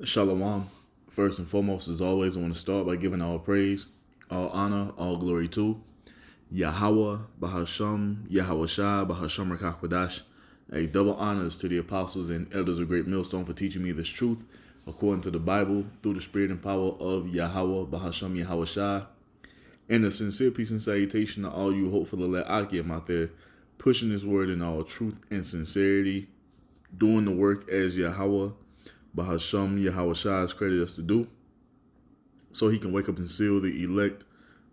Shalom. First and foremost, as always, I want to start by giving all praise, all honor, all glory to Yahweh, Bahasham, Yahweh Shai, Bahasham Rakakwadash. A double honors to the apostles and elders of Great Millstone for teaching me this truth according to the Bible through the spirit and power of Yahweh, Bahasham, Yahweh Shai. And a sincere peace and salutation to all you hopeful Akim out there, pushing this word in all truth and sincerity, doing the work as Yahweh, Bahasham Yahweh Shai has created us to do, so he can wake up and seal the elect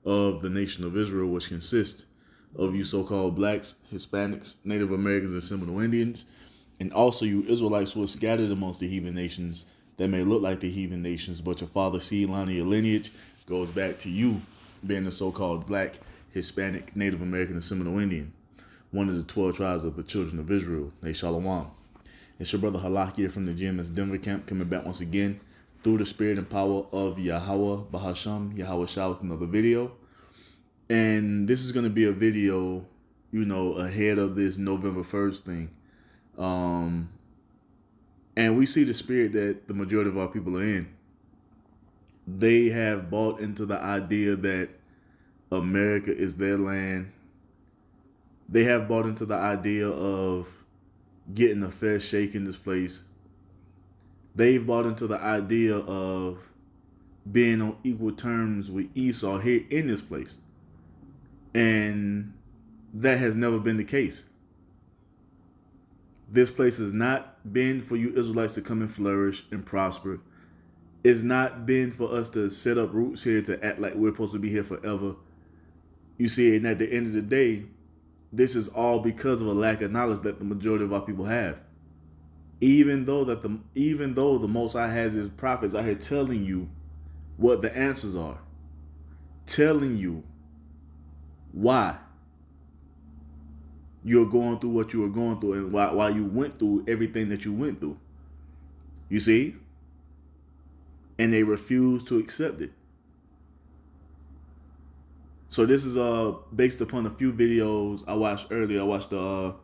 of the nation of Israel, which consists of you so-called blacks, Hispanics, Native Americans, and Seminole Indians, and also you Israelites who are scattered amongst the heathen nations that may look like the heathen nations, but your father's seed line of your lineage goes back to you being the so-called black, Hispanic, Native American, and Seminole Indian, one of the 12 tribes of the children of Israel. Hey, Shalom. It's your brother Halak here from the GMS Denver camp, coming back once again through the spirit and power of Yahweh, Bahasham, Yahweh Shah, with another video. And this is going to be a video, ahead of this November 1st thing. And we see the spirit that the majority of our people are in. They have bought into the idea that America is their land. They have bought into the idea of getting a fair shake in this place. They've bought into the idea of being on equal terms with Esau here in this place. And that has never been the case. This place has not been for you Israelites to come and flourish and prosper. It's not been for us to set up roots here to act like we're supposed to be here forever. You see, and at the end of the day, this is all because of a lack of knowledge that the majority of our people have. Even though the Most High has his prophets out here telling you what the answers are, telling you why you're going through what you were going through and why you went through everything that you went through. You see? And they refuse to accept it. So this is based upon a few videos I watched earlier. I watched the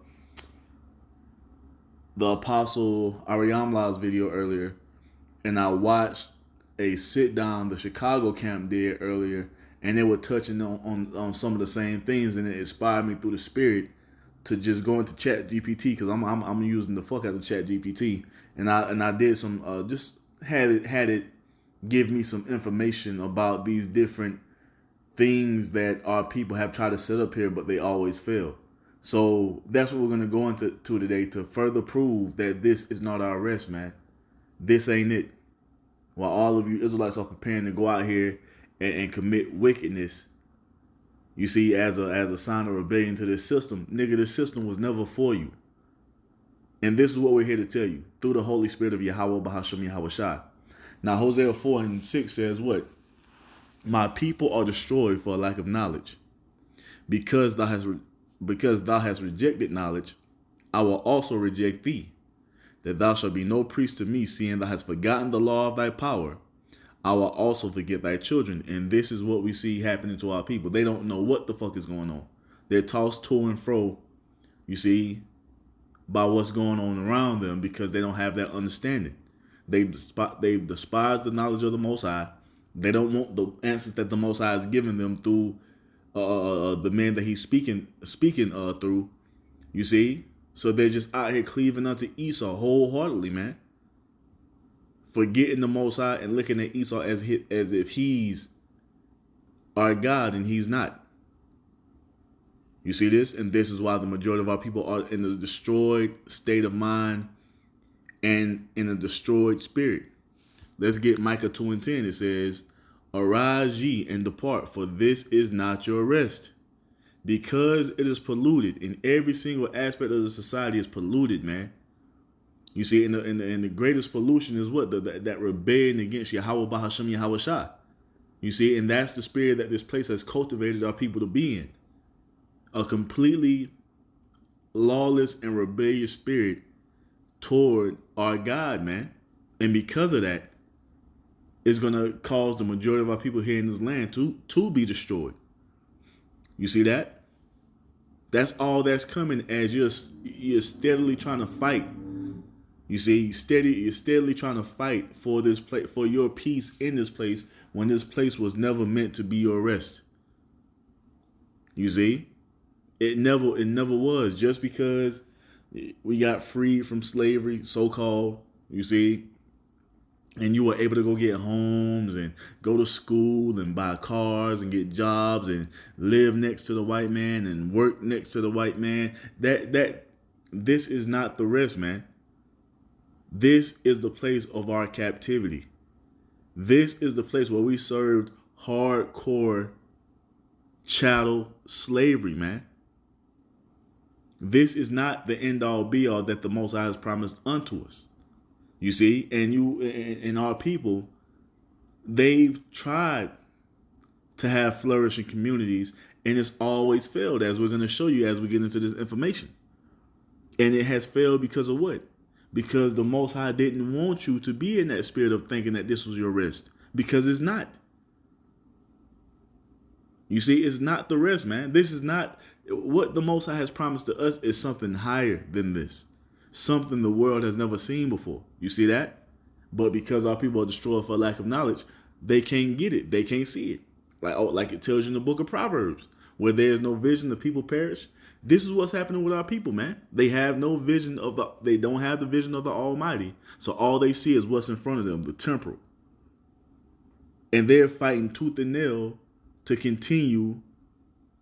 Apostle Ariamla's video earlier, and I watched a sit down the Chicago camp did earlier, and they were touching on some of the same things, and it inspired me through the spirit to just go into Chat GPT, because I'm using the fuck out of Chat GPT, and I did some just had it give me some information about these different things that our people have tried to set up here, but they always fail. So that's what we're going to go into today to further prove that this is not our rest, man. This ain't it. While all of you Israelites are preparing to go out here and commit wickedness, you see, as a sign of rebellion to this system, nigga, this system was never for you. And this is what we're here to tell you through the Holy Spirit of Yahweh, Bahasham, Yahweh Shai. Now, Hosea 4:6 says what? My people are destroyed for a lack of knowledge. Because thou hast rejected knowledge, I will also reject thee, that thou shalt be no priest to me, seeing thou hast forgotten the law of thy power. I will also forget thy children. And this is what we see happening to our people. They don't know what the fuck is going on. They're tossed to and fro, you see, by what's going on around them, because they don't have that understanding. They've despised the knowledge of the Most High. They don't want the answers that the Most High has given them through the man that he's speaking through. You see, so they're just out here cleaving unto Esau wholeheartedly, man. Forgetting the Most High and looking at Esau as if he's our God and he's not. You see this, and this is why the majority of our people are in a destroyed state of mind and in a destroyed spirit. Let's get Micah 2:10. It says, arise ye and depart, for this is not your rest. Because it is polluted, in every single aspect of the society is polluted, man. You see, in the greatest pollution is what? That rebellion against Yahweh, Bahasham, Yahweh Shai. You see, and that's the spirit that this place has cultivated our people to be in. A completely lawless and rebellious spirit toward our God, man. And because of that, it's going to cause the majority of our people here in this land to be destroyed. You see that? That's all that's coming as you're steadily trying to fight You see, you're steadily trying to fight for this place, for your peace in this place, when this place was never meant to be your rest. You see, it never was. Just because we got freed from slavery, so called, you see, and you were able to go get homes and go to school and buy cars and get jobs and live next to the white man and work next to the white man, that this is not the rest, man. This is the place of our captivity. This is the place where we served hardcore chattel slavery, man. This is not the end all be all that the Most High has promised unto us. You see, and our people, they've tried to have flourishing communities, and it's always failed, as we're going to show you as we get into this information. And it has failed because of what? Because the Most High didn't want you to be in that spirit of thinking that this was your rest, because it's not. You see, it's not the rest, man. This is not what the Most High has promised to us. Is something higher than this, something the world has never seen before. You see that? But because our people are destroyed for lack of knowledge, they can't get it. They can't see it. Like it tells you in the book of Proverbs, where there is no vision, the people perish. This is what's happening with our people, man. They have no vision they don't have the vision of the Almighty. So all they see is what's in front of them, the temporal. And they're fighting tooth and nail to continue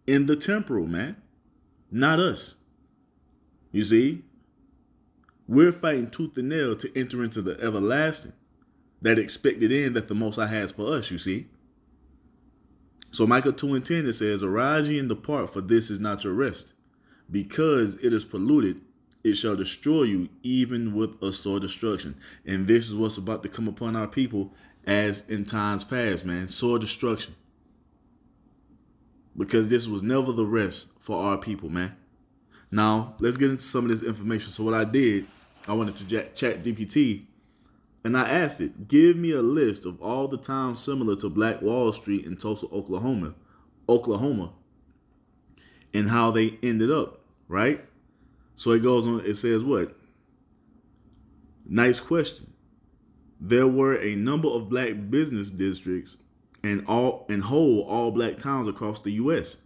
in the temporal, man. Not us. You see? We're fighting tooth and nail to enter into the everlasting, that expected end that the Most High has for us, you see? So Micah 2:10, it says, "Arise ye and depart, for this is not your rest. Because it is polluted, it shall destroy you, even with a sore destruction." And this is what's about to come upon our people as in times past, man. Sore destruction. Because this was never the rest for our people, man. Now, let's get into some of this information. So what I did, I went into Chat GPT, and I asked it, give me a list of all the towns similar to Black Wall Street in Tulsa, Oklahoma, and how they ended up, right? So it goes on, it says what? Nice question. There were a number of black business districts and whole all black towns across the U.S.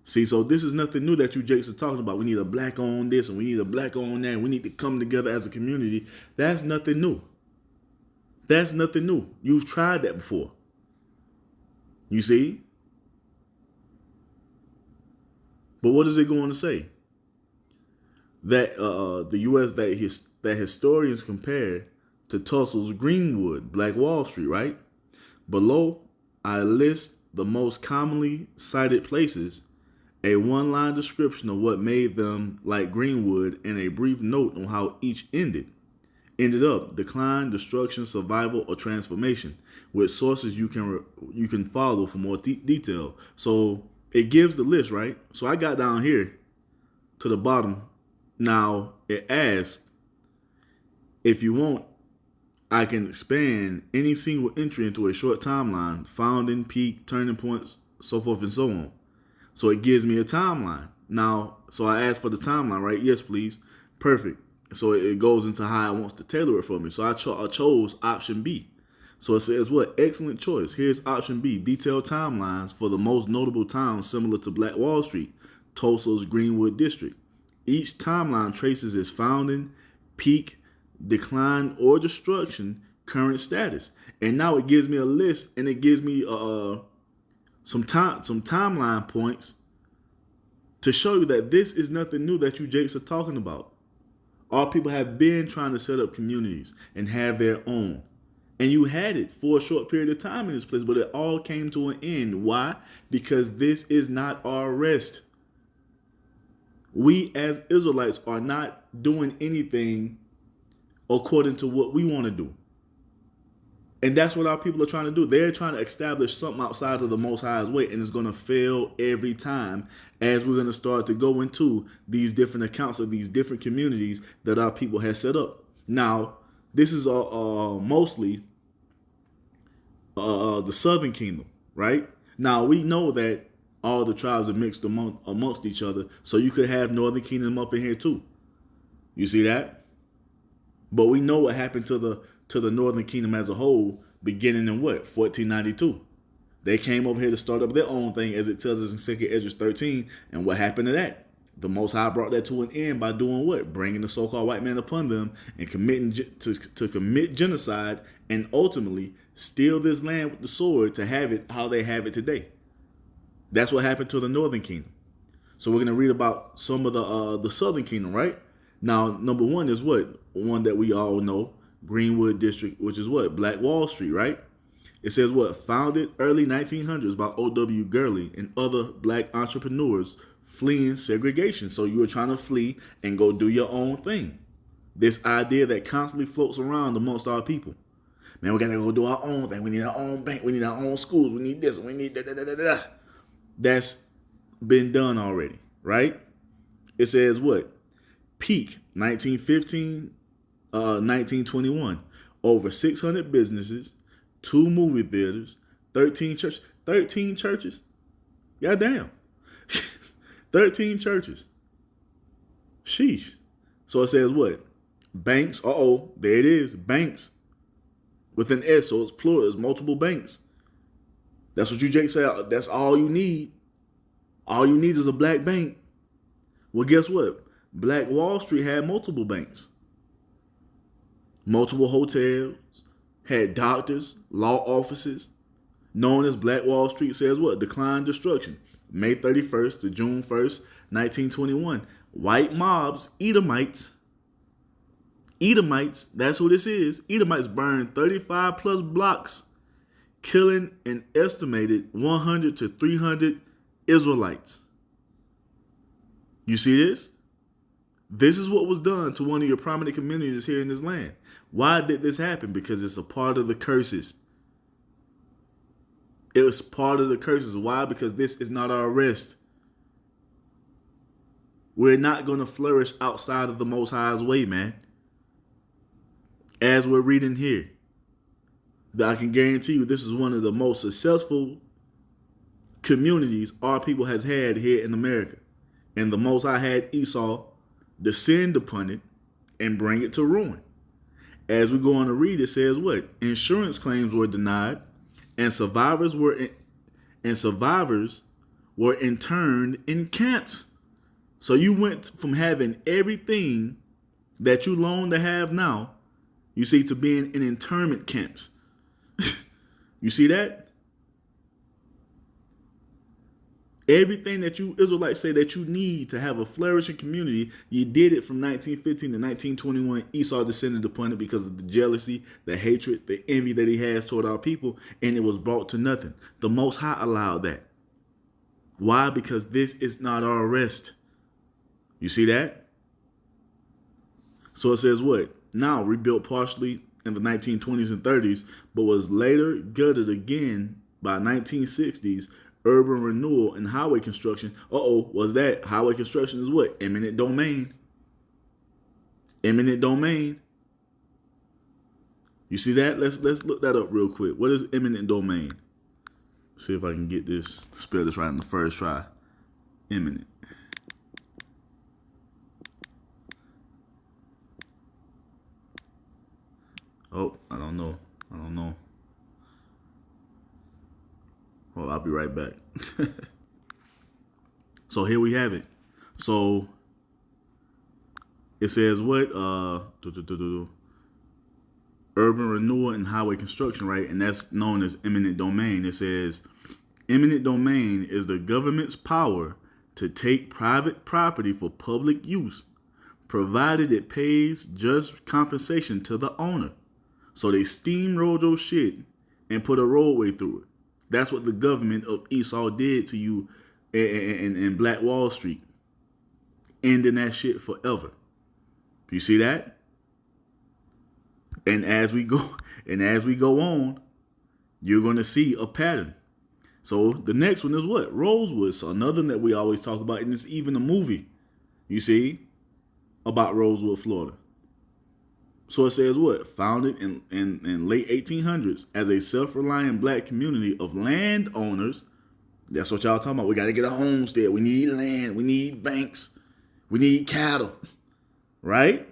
See, so this is nothing new that you jakes are talking about. We need a black on this and we need a black on that. And we need to come together as a community. That's nothing new. That's nothing new. You've tried that before. You see? But what is it going to say? That the U.S. that historians compare to Tulsa's Greenwood, Black Wall Street, right? Below, I list the most commonly cited places, a one-line description of what made them like Greenwood, and a brief note on how each ended up: decline, destruction, survival, or transformation, with sources you can follow for more detail. So it gives the list, right? So I got down here to the bottom. Now it asks, if you want, I can expand any single entry into a short timeline, founding, peak, turning points, so forth and so on. So it gives me a timeline. Now, so I asked for the timeline, right? Yes, please. Perfect. So it goes into how it wants to tailor it for me. So I chose option B. So it says what? Excellent choice. Here's option B. Detailed timelines for the most notable towns similar to Black Wall Street, Tulsa's Greenwood District. Each timeline traces its founding, peak, decline, or destruction, current status. And now it gives me a list, and it gives me some timeline points to show you that this is nothing new that you jakes are talking about. Our people have been trying to set up communities and have their own. And you had it for a short period of time in this place, but it all came to an end. Why? Because this is not our rest. We as Israelites are not doing anything according to what we want to do. And that's what our people are trying to do. They're trying to establish something outside of the Most High's way, and it's going to fail every time, as we're going to start to go into these different accounts of these different communities that our people have set up. Now, this is mostly the Southern Kingdom, right? Now, we know that all the tribes are mixed amongst each other, so you could have Northern Kingdom up in here too. You see that? But we know what happened to the Northern Kingdom as a whole, beginning in what 1492. They came over here to start up their own thing, as it tells us in 2nd Esdras 13. And what happened to that? The Most High brought that to an end by doing what? Bringing the so-called white man upon them and committing to commit genocide and ultimately steal this land with the sword to have it how they have it today. That's what happened to the Northern Kingdom. So we're going to read about some of the Southern Kingdom, right? Now, number one is what? One that we all know, Greenwood District, which is what? Black Wall Street, right? It says what? Founded early 1900s by O.W. Gurley and other black entrepreneurs fleeing segregation. So you were trying to flee and go do your own thing. This idea that constantly floats around amongst our people. Man, we got to go do our own thing. We need our own bank. We need our own schools. We need this. We need that. That's been done already, right? It says what? Peak 1915, 1921. Over 600 businesses, 2 movie theaters, 13 churches. 13 churches? Goddamn. 13 churches. Sheesh. So it says what? Banks. There it is. Banks. With an S, so it's plural. It's multiple banks. That's what you, Jake, said. That's all you need. All you need is a black bank. Well, guess what? Black Wall Street had multiple banks. Multiple hotels. Had doctors, law offices. Known as Black Wall Street says what? Decline destruction. May 31st to June 1st, 1921. White mobs, Edomites, that's who this is. Edomites burned 35 plus blocks, killing an estimated 100 to 300 Israelites. You see this? This is what was done to one of your prominent communities here in this land. Why did this happen? Because it's a part of the curses. It was part of the curses. Why? Because this is not our rest. We're not going to flourish outside of the Most High's way, man. As we're reading here, I can guarantee you this is one of the most successful communities our people has had here in America. And the Most High had Esau descend upon it and bring it to ruin. As we go on to read, it says what? Insurance claims were denied, and survivors were interned in camps. So you went from having everything that you long to have now, you see, to being in internment camps. You see that? Everything that you Israelites say that you need to have a flourishing community, you did it from 1915 to 1921. Esau descended upon it because of the jealousy, the hatred, the envy that he has toward our people, and it was brought to nothing. The Most High allowed that. Why? Because this is not our rest. You see that? So it says what? Now rebuilt partially in the 1920s and 30s, but was later gutted again by 1960s. Urban renewal and highway construction. Was that highway construction is what? Eminent domain. Eminent domain. You see that? Let's look that up real quick. What is eminent domain? See if I can get this, spell this right in the first try. Eminent. I don't know. Well, I'll be right back. So here we have it. So it says what? Urban renewal and highway construction, right? And that's known as eminent domain. It says eminent domain is the government's power to take private property for public use, provided it pays just compensation to the owner. So they steamrolled your shit and put a roadway through it. That's what the government of Esau did to you in Black Wall Street, ending that shit forever. You see that? And as we go on, you're going to see a pattern. So the next one is what? Rosewood. So another that we always talk about, and it's even a movie, you see, about Rosewood, Florida. So it says what? Founded in late 1800s as a self-reliant black community of landowners. That's what y'all talking about. We got to get a homestead. We need land. We need banks. We need cattle. Right?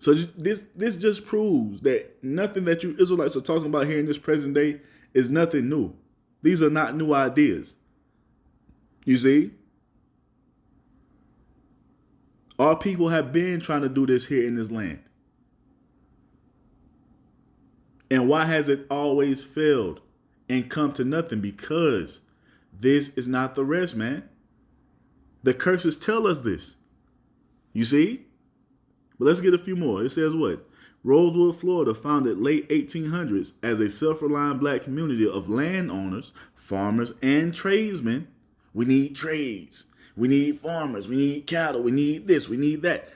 So this just proves that nothing that you Israelites are talking about here in this present day is nothing new. These are not new ideas. You see? Our people have been trying to do this here in this land. And why has it always failed and come to nothing? Because this is not the rest, man. The curses tell us this. You see? But let's get a few more. It says what? Rosewood, Florida, founded late 1800s as a self-reliant black community of landowners, farmers, and tradesmen. We need trades. We need farmers. We need cattle. We need this. We need that.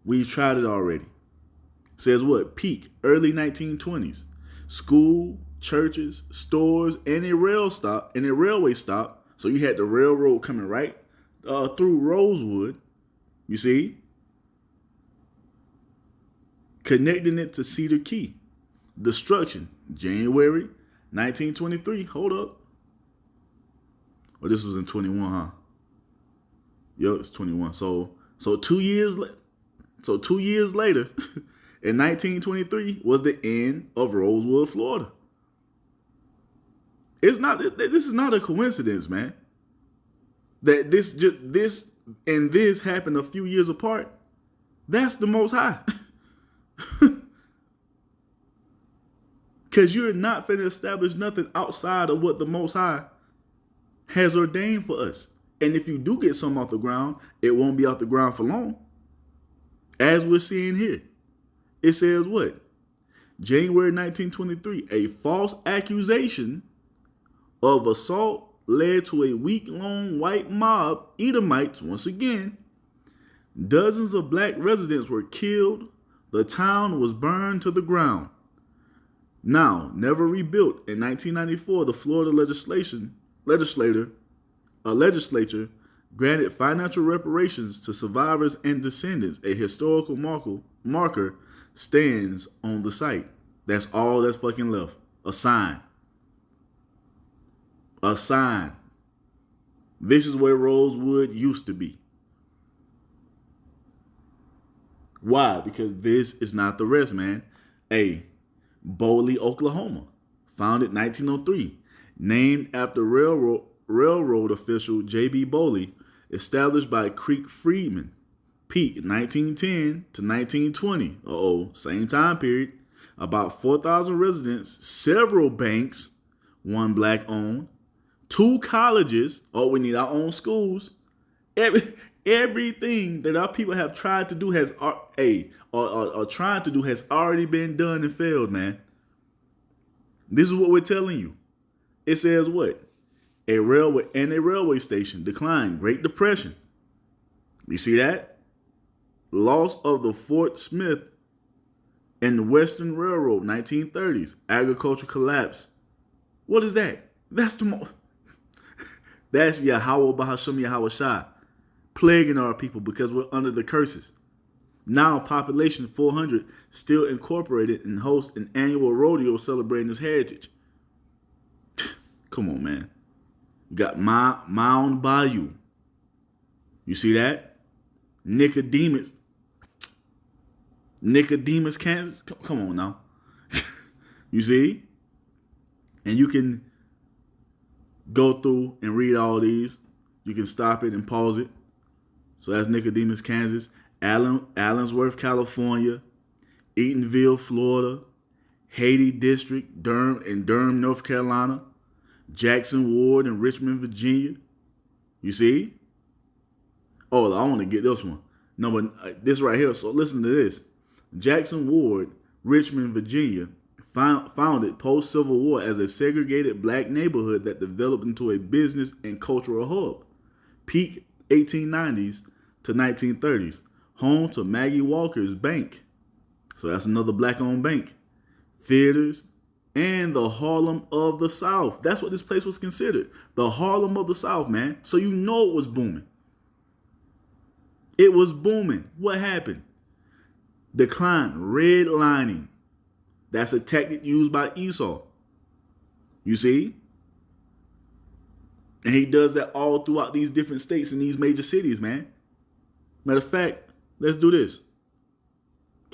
We've tried it already. It says what? Peak, early 1920s. School, churches, stores, and a railway stop. So you had the railroad coming right through Rosewood. You see? Connecting it to Cedar Key. Destruction, January 1923. Hold up. Oh, this was in 21, huh? Yo, it's 21. So 2 years later, in 1923 was the end of Rosewood, Florida. This is not a coincidence, man. That this and this happened a few years apart. That's the Most High. Because you're not going to establish nothing outside of what the Most High has ordained for us. And if you do get something off the ground, it won't be off the ground for long. As we're seeing here. It says what? January 1923, a false accusation of assault led to a week-long white mob, Edomites once again. Dozens of black residents were killed. The town was burned to the ground. Now, never rebuilt, in 1994, the Florida legislature granted financial reparations to survivors and descendants. A historical marker stands on the site. That's all that's fucking left. A sign. A sign. This is where Rosewood used to be. Why? Because this is not the rest, man. Boley, Oklahoma, founded 1903, named after railroad official J.B. Boley, established by Creek Freedman. Peak 1910 to 1920. Same time period. About 4,000 residents, several banks, one black owned, 2 colleges. We need our own schools. Everything that our people have tried to do has already been done and failed, man. This is what we're telling you. It says what? A railway station declined. Great Depression. You see that? Loss of the Fort Smith and the Western Railroad, 1930s. Agriculture collapse. What is that? That's Yahweh Bahasham Yahweh Shai plaguing our people because we're under the curses. Now, population 400 still incorporated and hosts an annual rodeo celebrating its heritage. Come on, man. You got Mound Bayou. You see that? Nicodemus, Kansas. Come on now. You see? And you can go through and read all these. You can stop it and pause it. So that's Nicodemus, Kansas. Allensworth, California. Eatonville, Florida. Haiti District, Durham, North Carolina. Jackson Ward in Richmond, Virginia. You see? I want to get this one. No, but this right here. So listen to this. Jackson Ward, Richmond, Virginia, founded post-Civil War as a segregated black neighborhood that developed into a business and cultural hub. Peak 1890s to 1930s. Home to Maggie Walker's Bank. So that's another black-owned bank. Theaters, and the Harlem of the South. That's what this place was considered. The Harlem of the South, man. So you know it was booming. It was booming. What happened? Decline, redlining. That's a tactic used by Esau. You see? And he does that all throughout these different states and these major cities, man. Matter of fact, let's do this.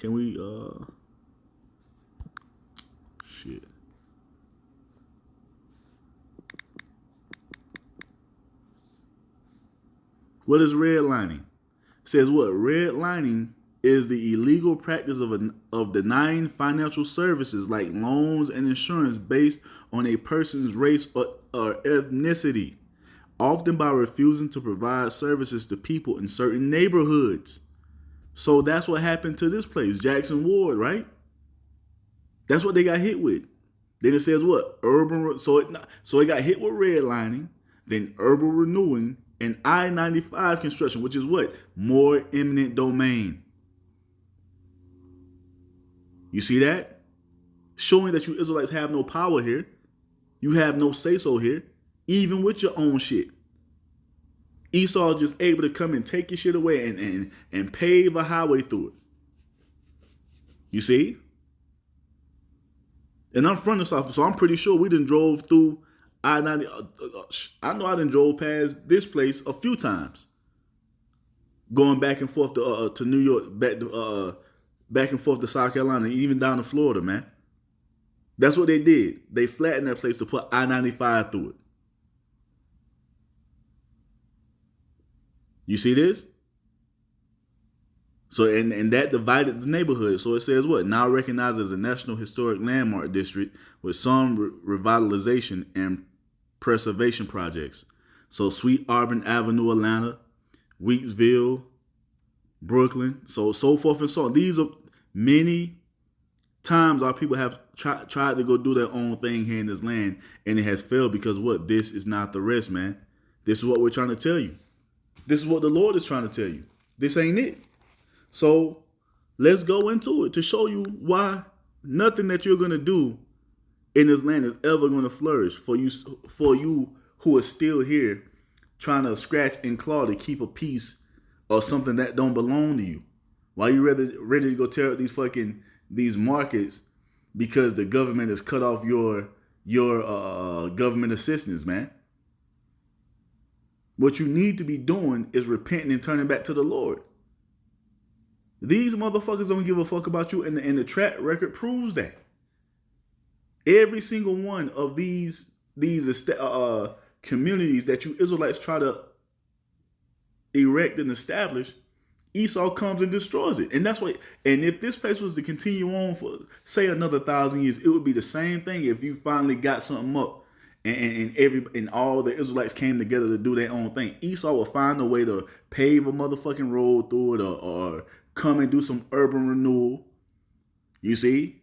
Can we shit. What is redlining? It says what? Redlining is the illegal practice of denying financial services like loans and insurance based on a person's race or ethnicity, often by refusing to provide services to people in certain neighborhoods. So that's what happened to this place, Jackson Ward, right? That's what they got hit with. Then it says what? So it got hit with redlining, then urban renewing, and I-95 construction, which is what? More eminent domain. You see that? Showing that you Israelites have no power here. You have no say-so here, even with your own shit. Esau is just able to come and take your shit away and pave a highway through it. You see? And I'm from the South, so I'm pretty sure we done drove through I-90. I know I done drove past this place a few times. Going back and forth to New York, back and forth to South Carolina, even down to Florida, man. That's what they did. They flattened that place to put I-95 through it. You see this? So, and that divided the neighborhood. So it says what? Now recognized as a National Historic Landmark District with some revitalization and preservation projects. So Sweet Auburn Avenue, Atlanta, Wheatsville, Brooklyn, so forth and so on. These are many times our people have tried to go do their own thing here in this land, and it has failed because what? This is not the rest, man. This is what we're trying to tell you. This is what the Lord is trying to tell you. This ain't it. So let's go into it to show you why nothing that you're going to do in this land is ever going to flourish for you who are still here trying to scratch and claw to keep a piece of something that don't belong to you. Why you ready to go tear up these markets because the government has cut off your government assistance, man? What you need to be doing is repenting and turning back to the Lord. These motherfuckers don't give a fuck about you, and the track record proves that. Every single one of these communities that you Israelites try to erect and establish, Esau comes and destroys it. And that's what. And if this place was to continue on for, say, another 1,000 years, it would be the same thing if you finally got something up and all the Israelites came together to do their own thing. Esau will find a way to pave a motherfucking road through it or come and do some urban renewal, you see,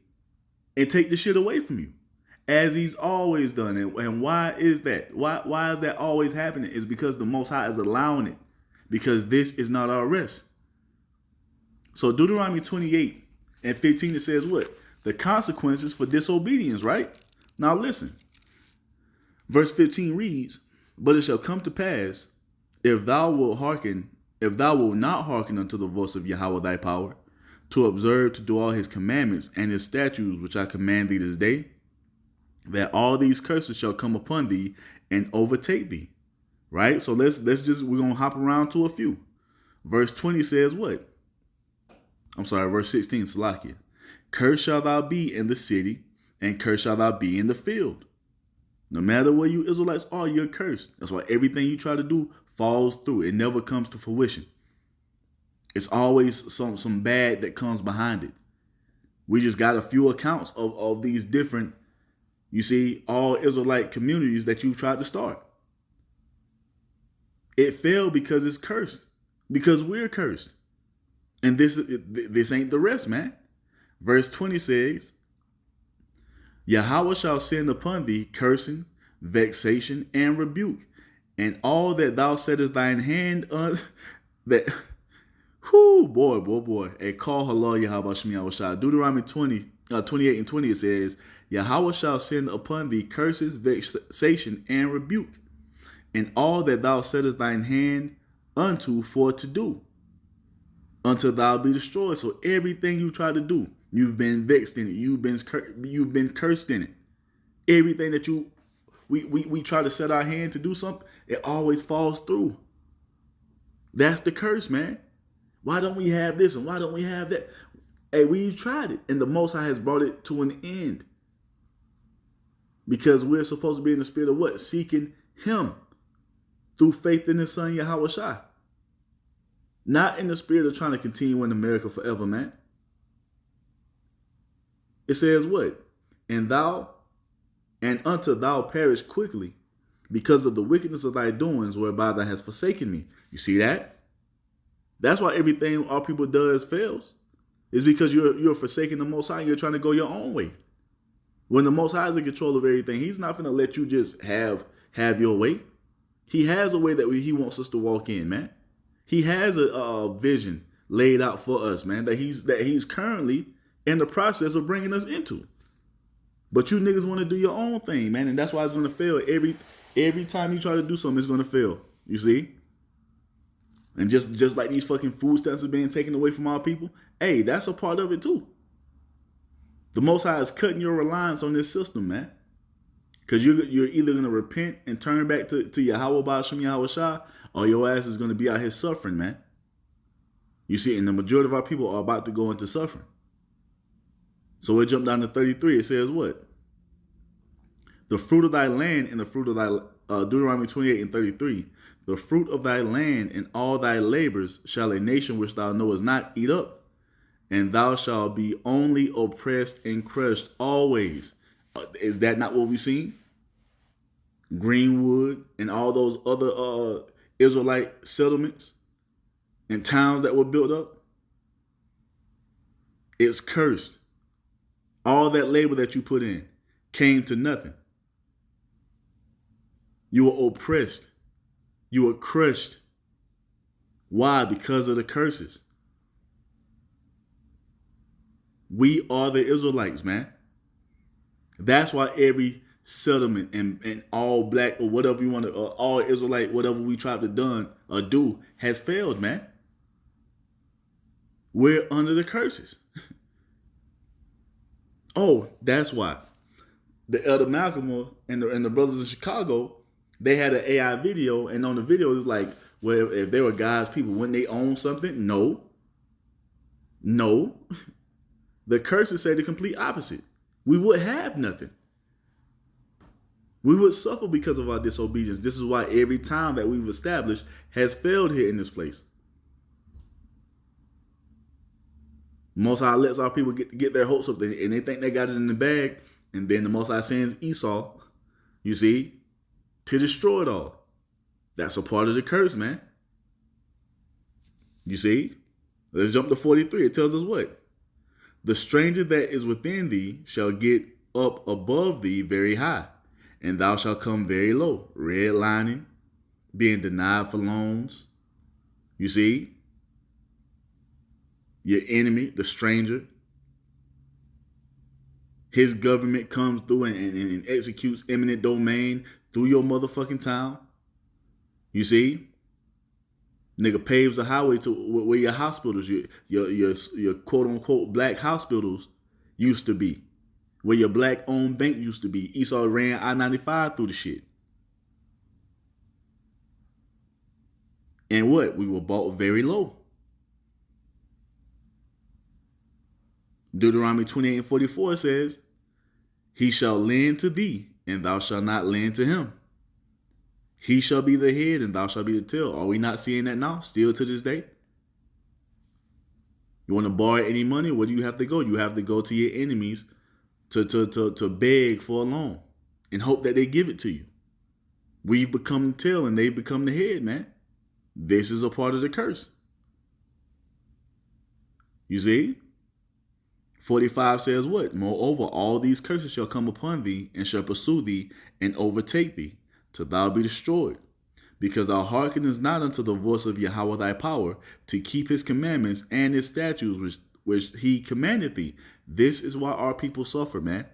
and take the shit away from you, as he's always done. And why is that? Why is that always happening? It's because the Most High is allowing it, because this is not our rest. So Deuteronomy 28:15, it says what? The consequences for disobedience, right? Now listen. Verse 15 reads, but it shall come to pass, if thou wilt not hearken unto the voice of Yahweh thy power, to observe to do all his commandments and his statutes which I command thee this day, that all these curses shall come upon thee and overtake thee. Right? So we're gonna hop around to a few. Verse 20 says what? Verse 16, Salakia. Cursed shall thou be in the city, and cursed shall thou be in the field. No matter where you Israelites are, you're cursed. That's why everything you try to do falls through. It never comes to fruition. It's always some bad that comes behind it. We just got a few accounts of these different, you see, all Israelite communities that you've tried to start. It failed because it's cursed. Because we're cursed. And this ain't the rest, man. Verse 20 says, Yahweh shall send upon thee cursing, vexation, and rebuke, and all that thou settest thine hand on that. Whoo, boy. A call halal Yahweh Shemi. Deuteronomy 28:20 it says, Yahweh shall send upon thee curses, vexation, and rebuke, and all that thou settest thine hand unto for to do, until thou be destroyed. So everything you try to do, you've been vexed in it. You've been cursed in it. Everything that we try to set our hand to do something, it always falls through. That's the curse, man. Why don't we have this and why don't we have that? Hey, we've tried it, and the Most High has brought it to an end. Because we're supposed to be in the spirit of what? Seeking Him through faith in His Son, Yahweh Shai. Not in the spirit of trying to continue in America forever, man. It says what? And unto thou perish quickly because of the wickedness of thy doings whereby thou hast forsaken me. You see that? That's why everything our people does fails. It's because you're forsaking the Most High and you're trying to go your own way. When the Most High is in control of everything, He's not going to let you just have your way. He has a way that He wants us to walk in, man. He has a vision laid out for us, man, that he's currently in the process of bringing us into. But you niggas want to do your own thing, man, and that's why it's going to fail. Every time you try to do something, it's going to fail. You see? And just like these fucking food stamps are being taken away from our people, hey, that's a part of it too. The Most High is cutting your reliance on this system, man. Because you're either going to repent and turn back to Yahweh Ba'ashem Yahweh Shai, or your ass is going to be out here suffering, man. You see, and the majority of our people are about to go into suffering. So we jump down to 33. It says what? The fruit of thy land and the fruit of thy, Deuteronomy 28 and 33. The fruit of thy land and all thy labors shall a nation which thou knowest not eat up. And thou shalt be only oppressed and crushed always. Is that not what we've seen? Greenwood and all those other Israelite settlements and towns that were built up. It's cursed. All that labor that you put in came to nothing. You were oppressed. You were crushed. Why? Because of the curses. We are the Israelites, man. That's why every settlement and all black or whatever you want to, all Israelite, whatever we tried to do has failed, man. We're under the curses. Oh, that's why. The Elder Malcolm and the brothers in Chicago, they had an AI video, and on the video it was like, well, if they were God's people, wouldn't they own something? No. The curses say the complete opposite. We would have nothing. We would suffer because of our disobedience. This is why every town that we've established has failed here in this place. Most High lets our people get their hopes up, and they think they got it in the bag, and then the Most High sends Esau, you see, to destroy it all. That's a part of the curse, man. You see? Let's jump to 43. It tells us what? The stranger that is within thee shall get up above thee very high, and thou shalt come very low, redlining, being denied for loans. You see? Your enemy, the stranger, his government comes through and executes eminent domain through your motherfucking town. You see? Nigga paves the highway to where your hospitals, your quote unquote black hospitals used to be. Where your black owned bank used to be. Esau ran I-95 through the shit. And what? We were bought very low. Deuteronomy 28 and 44 says, he shall lend to thee, and thou shalt not lend to him. He shall be the head, and thou shalt be the tail. Are we not seeing that now? Still to this day? You want to borrow any money? Where do you have to go? You have to go to your enemies to beg for a loan and hope that they give it to you. We've become the tail, and they've become the head, man. This is a part of the curse. You see? 45 says what? Moreover, all these curses shall come upon thee, and shall pursue thee, and overtake thee, till thou be destroyed. Because thou hearkenest not unto the voice of Yahweh thy power, to keep his commandments and his statutes which he commanded thee. This is why our people suffer, man.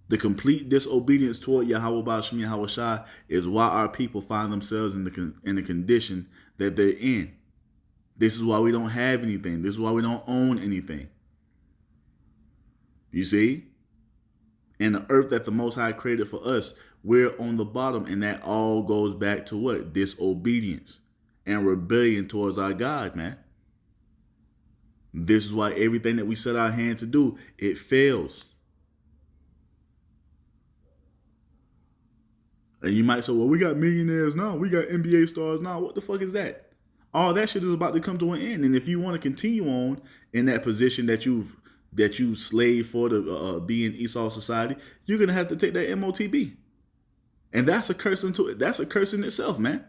The complete disobedience toward Yahweh Ba'ashem Yahweh Shai is why our people find themselves in the condition that they're in. This is why we don't have anything. This is why we don't own anything. You see? And the earth that the Most High created for us, we're on the bottom, and that all goes back to what? Disobedience and rebellion towards our God, man. This is why everything that we set our hand to do, it fails. And you might say, well, we got millionaires now. We got NBA stars now. What the fuck is that? All that shit is about to come to an end. And if you want to continue on in that position that you slaved for to be in Esau society, you're gonna have to take that MOTB. And that's a curse into it. That's a curse in itself, man.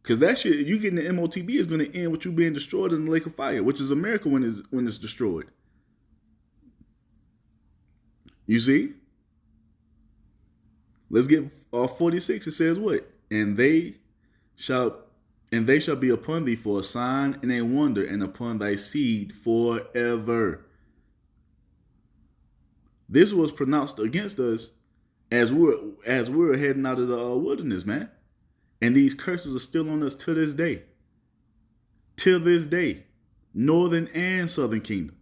Because that shit, you getting the MOTB is going to end with you being destroyed in the lake of fire, which is America when it's destroyed. You see? Let's get 46. It says what? And they shall be upon thee for a sign and a wonder, and upon thy seed forever. This was pronounced against us as we're heading out of the wilderness, man. And these curses are still on us to this day. Till this day. Northern and Southern Kingdom.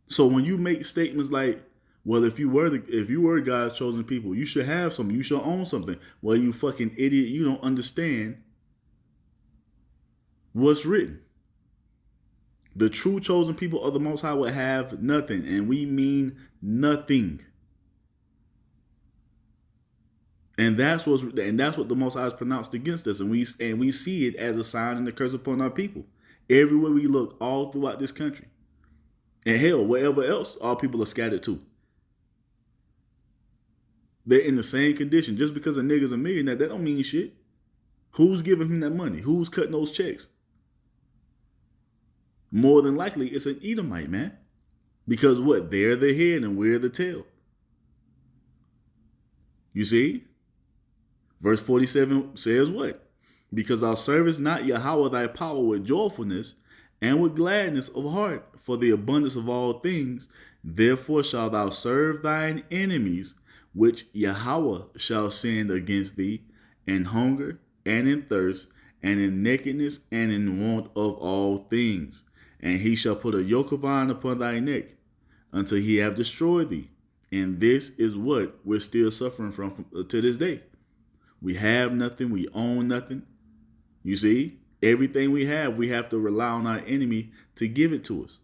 So when you make statements like, well, if you were God's chosen people, you should have something. You should own something. Well, you fucking idiot. You don't understand what's written. The true chosen people of the Most High will have nothing. And we mean nothing. And that's what the Most High has pronounced against us, and we see it as a sign and a curse upon our people. Everywhere we look, all throughout this country, and hell, wherever else our people are scattered to, they're in the same condition. Just because a nigga's a millionaire, that don't mean shit. Who's giving him that money? Who's cutting those checks? More than likely, it's an Edomite, man, because what? They're the head and we're the tail. You see? Verse 47 says what? Because thou servest not Yahweh thy power with joyfulness and with gladness of heart for the abundance of all things, therefore shalt thou serve thine enemies, which Yahweh shall send against thee, in hunger and in thirst and in nakedness and in want of all things. And he shall put a yoke of iron upon thy neck until he have destroyed thee. And this is what we're still suffering from to this day. We have nothing. We own nothing. You see, everything we have to rely on our enemy to give it to us.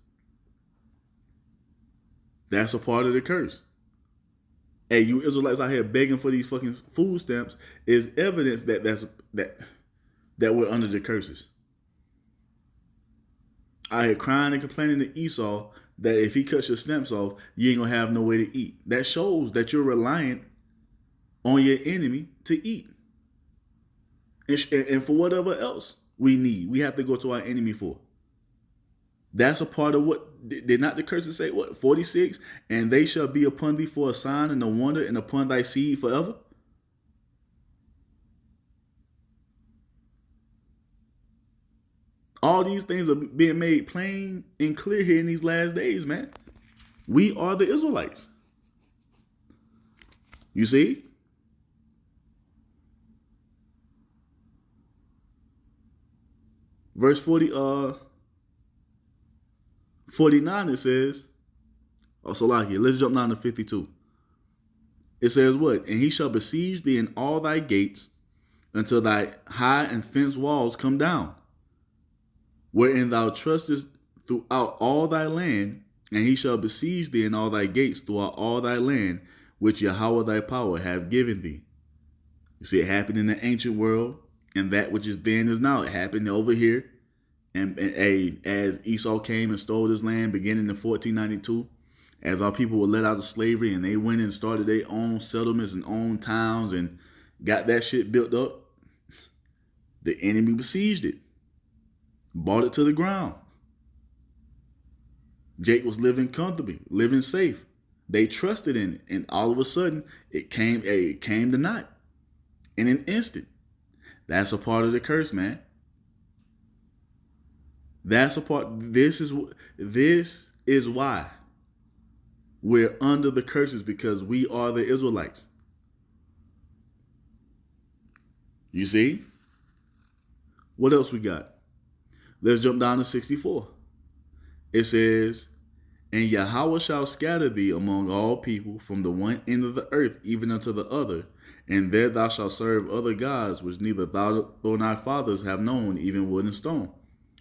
That's a part of the curse. Hey, you Israelites out here begging for these fucking food stamps is evidence that we're under the curses. Out here crying and complaining to Esau that if he cuts your stamps off, you ain't gonna have no way to eat. That shows that you're reliant on your enemy to eat. And for whatever else we need, we have to go to our enemy for. That's a part of what, did not the curses say, what, 46? And they shall be upon thee for a sign and a wonder, and upon thy seed forever. All these things are being made plain and clear here in these last days, man. We are the Israelites. You see? Verse 49, it says, let's jump down to 52. It says what? And he shall besiege thee in all thy gates until thy high and fenced walls come down, wherein thou trustest throughout all thy land, and he shall besiege thee in all thy gates throughout all thy land, which Yahweh thy power have given thee. You see, it happened in the ancient world, and that which is then is now. It happened over here. And as Esau came and stole this land beginning in 1492, as our people were let out of slavery and they went and started their own settlements and own towns and got that shit built up, the enemy besieged it, brought it to the ground. Jake was living comfortably, living safe. They trusted in it, and all of a sudden it came to naught in an instant. That's a part of the curse, man. That's a part. This is why we're under the curses, because we are the Israelites. You see? What else we got? Let's jump down to 64. It says, and Yahweh shall scatter thee among all people from the one end of the earth even unto the other, And there thou shalt serve other gods, which neither thou nor thy fathers have known, even wood and stone.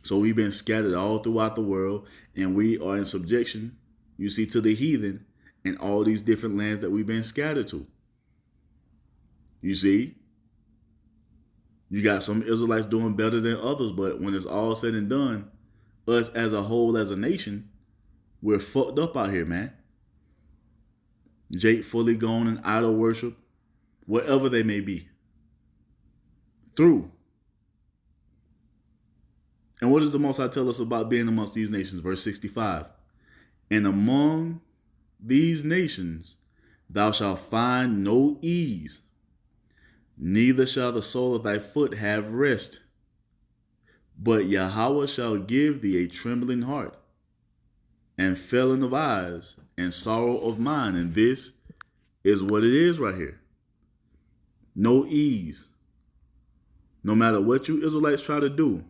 So we've been scattered all throughout the world, and we are in subjection, you see, to the heathen in all these different lands that we've been scattered to. You see, you got some Israelites doing better than others, but when it's all said and done, us as a whole, as a nation, we're fucked up out here, man. Jake fully gone in idol worship, wherever they may be. Through. And what does the Most High tell us about being amongst these nations? Verse 65. And among these nations thou shalt find no ease, neither shall the sole of thy foot have rest. But Yahweh shall give thee a trembling heart, and failing of eyes, and sorrow of mind. And this is what it is right here. No ease. No matter what you Israelites try to do,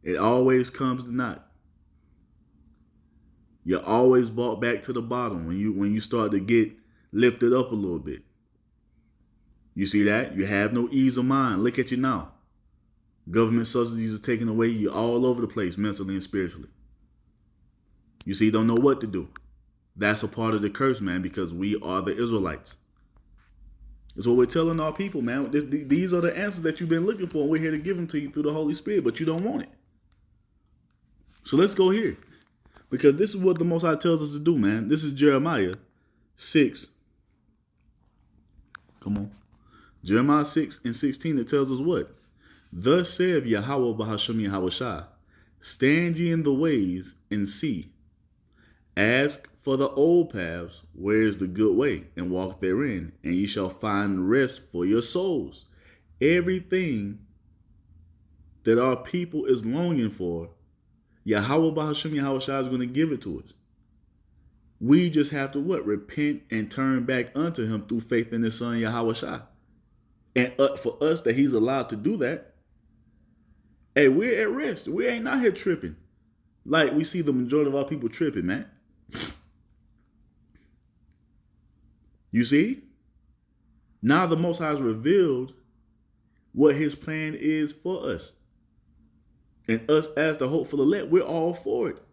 it always comes to naught. You're always brought back to the bottom when you start to get lifted up a little bit. You see that? You have no ease of mind. Look at you now. Government subsidies are taken away. You're all over the place mentally and spiritually. You see, don't know what to do. That's a part of the curse, man, because we are the Israelites. That's what we're telling our people, man. These are the answers that you've been looking for, and we're here to give them to you through the Holy Spirit, but you don't want it. So let's go here, because this is what the Most High tells us to do, man. This is Jeremiah 6. Come on. Jeremiah 6:16, it tells us what? Thus saith Yahweh Bahashem Yahushua, stand ye in the ways and see. Ask for the old paths, where is the good way, and walk therein, and ye shall find rest for your souls. Everything that our people is longing for, Yahweh Bahashem Yahushua is going to give it to us. We just have to what? Repent and turn back unto him through faith in his son Yahushua. And for us that he's allowed to do that, hey, we're at rest. We ain't out here tripping like we see the majority of our people tripping, man. You see? Now the Most High has revealed what his plan is for us. And us as the hopeful elect, we're all for it.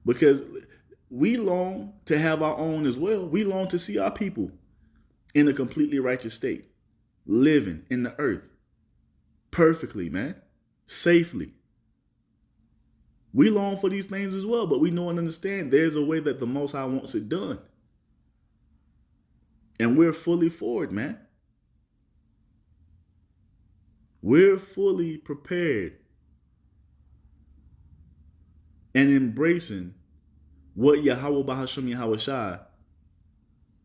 Because we long to have our own as well. We long to see our people in a completely righteous state, living in the earth perfectly, man, safely. We long for these things as well, but we know and understand there's a way that the Most High wants it done. And we're fully for it, man. We're fully prepared and embracing what Yahweh Bahashem Yahushua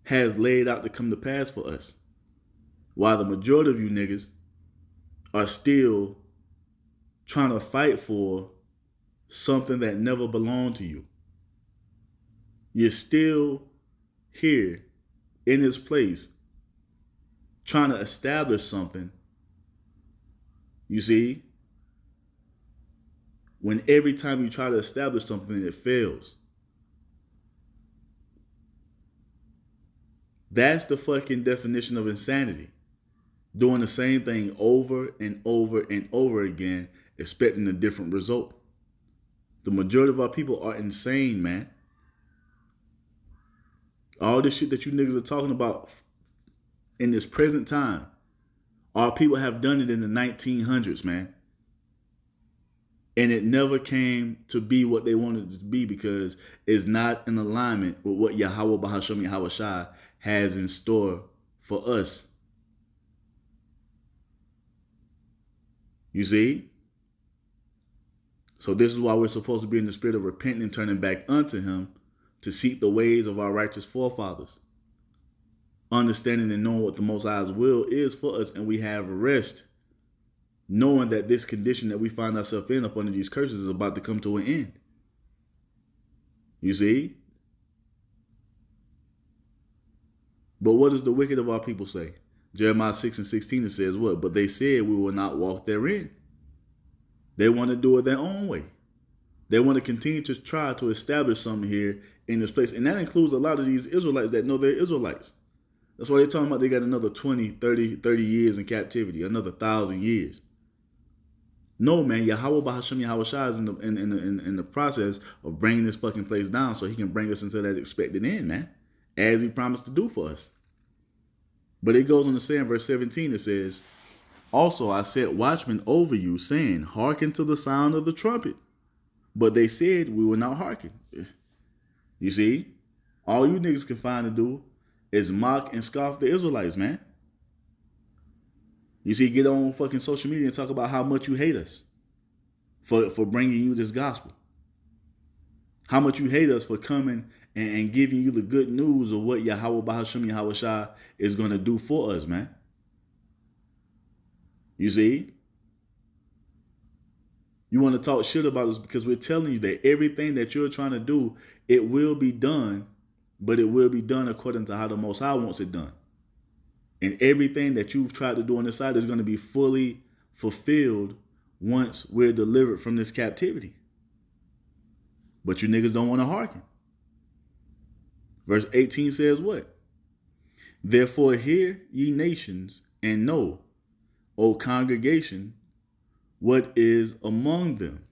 has laid out to come to pass for us. While the majority of you niggas are still trying to fight for something that never belonged to you. You're still here in this place trying to establish something, you see, when every time you try to establish something, it fails. That's the fucking definition of insanity. Doing the same thing over and over and over again, expecting a different result. The majority of our people are insane, man. All this shit that you niggas are talking about in this present time, our people have done it in the 1900s, man. And it never came to be what they wanted it to be because it's not in alignment with what Yahweh Bahashem Yahushua has in store for us. You see? So this is why we're supposed to be in the spirit of repenting and turning back unto him to seek the ways of our righteous forefathers. Understanding and knowing what the Most High's will is for us, and we have rest, knowing that this condition that we find ourselves in up under these curses is about to come to an end. You see? But what does the wicked of our people say? Jeremiah 6:16, it says what? But they said we will not walk therein. They want to do it their own way. They want to continue to try to establish something here in this place. And that includes a lot of these Israelites that know they're Israelites. That's why they're talking about they got another 20, 30 years in captivity, another 1,000 years. No, man, Yahweh Bahasham Yahweh Shah is in the process of bringing this fucking place down so he can bring us into that expected end, man, as he promised to do for us. But it goes on to say in verse 17, it says, also I set watchmen over you, saying, hearken to the sound of the trumpet. But they said we will not hearken. You see, all you niggas can find to do is mock and scoff the Israelites, man. You see, get on fucking social media and talk about how much you hate us for bringing you this gospel. How much you hate us for coming and giving you the good news of what Yahweh Bahasham Yahweh Shah is going to do for us, man. You see? You want to talk shit about us because we're telling you that everything that you're trying to do, it will be done, but it will be done according to how the Most High wants it done. And everything that you've tried to do on this side is going to be fully fulfilled once we're delivered from this captivity. But you niggas don't want to hearken. Verse 18 says what? Therefore hear ye nations and know, O congregation, what is among them.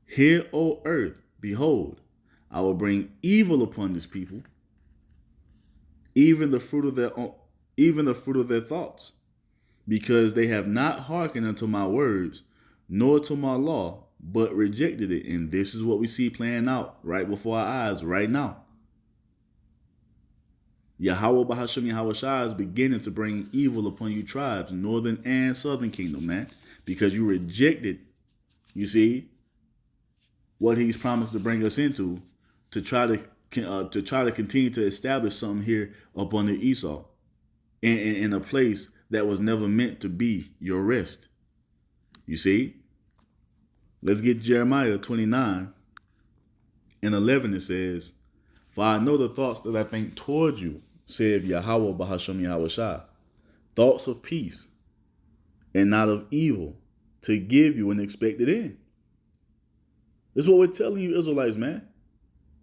Hear, O earth, behold, I will bring evil upon this people, even the fruit of their thoughts, because they have not hearkened unto my words, nor to my law, but rejected it. And this is what we see playing out right before our eyes right now. Yahweh Bahasham Yahweh Shah is beginning to bring evil upon you tribes, northern and southern kingdom, man, because you rejected, you see, what he's promised to bring us into to try to continue to establish something here up under Esau in a place that was never meant to be your rest. You see? Let's get Jeremiah 29 and 11. It says, for I know the thoughts that I think toward you, saith Yahweh Bahasham Yahweh Shah, thoughts of peace and not of evil, to give you an expected end. This is what we're telling you, Israelites, man.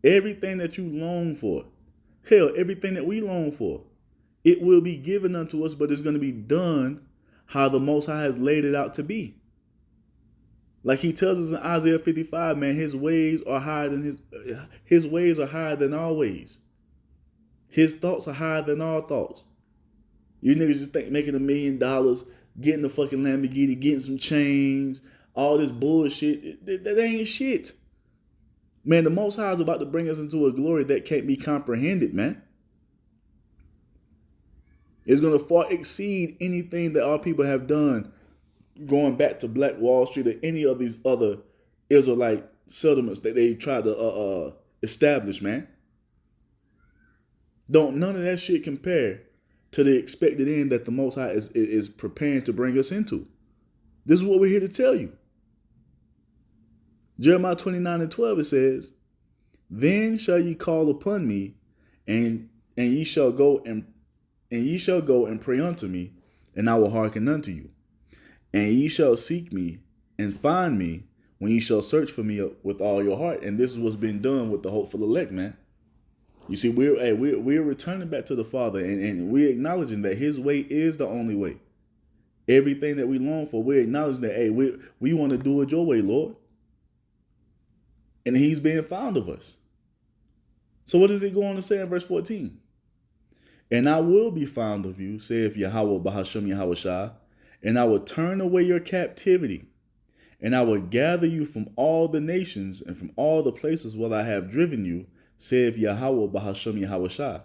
Everything that you long for, hell, everything that we long for, it will be given unto us, but it's going to be done how the Most High has laid it out to be. Like he tells us in Isaiah 55, man, his ways are higher than his ways are higher than our ways. His thoughts are higher than our thoughts. You niggas just think making $1 million, getting the fucking Lamborghini, getting some chains, all this bullshit, that ain't shit. Man, the Most High is about to bring us into a glory that can't be comprehended, man. It's going to far exceed anything that our people have done going back to Black Wall Street or any of these other Israelite settlements that they tried to establish, man. Don't none of that shit compare to the expected end that the Most High is preparing to bring us into. This is what we're here to tell you. Jeremiah 29 and 12, it says, then shall ye call upon me, and ye shall go and pray unto me, and I will hearken unto you. And ye shall seek me and find me when ye shall search for me with all your heart. And this is what's been done with the hopeful elect, man. You see, we're returning back to the Father, and we're acknowledging that his way is the only way. Everything that we long for, we're acknowledging that, hey, we want to do it your way, Lord. And he's being found of us. So what does he go on to say in verse 14? And I will be found of you, saith Yahweh Bahasham Yahweh Shah, and I will turn away your captivity, and I will gather you from all the nations and from all the places where I have driven you, saith Yahweh Bahasham Yahweh Shah,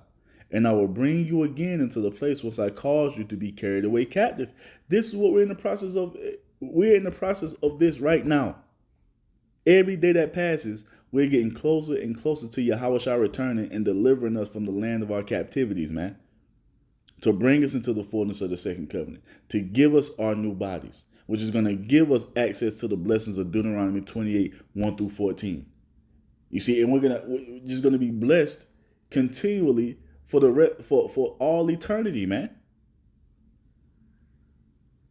and I will bring you again into the place where I caused you to be carried away captive. This is what we're in the process of. We're in the process of this right now. Every day that passes, we're getting closer and closer to Yahweh Shah returning and delivering us from the land of our captivities, man. To bring us into the fullness of the second covenant, to give us our new bodies, which is going to give us access to the blessings of Deuteronomy 28, 1 through 14. You see, and we're just going to be blessed continually for all eternity, man.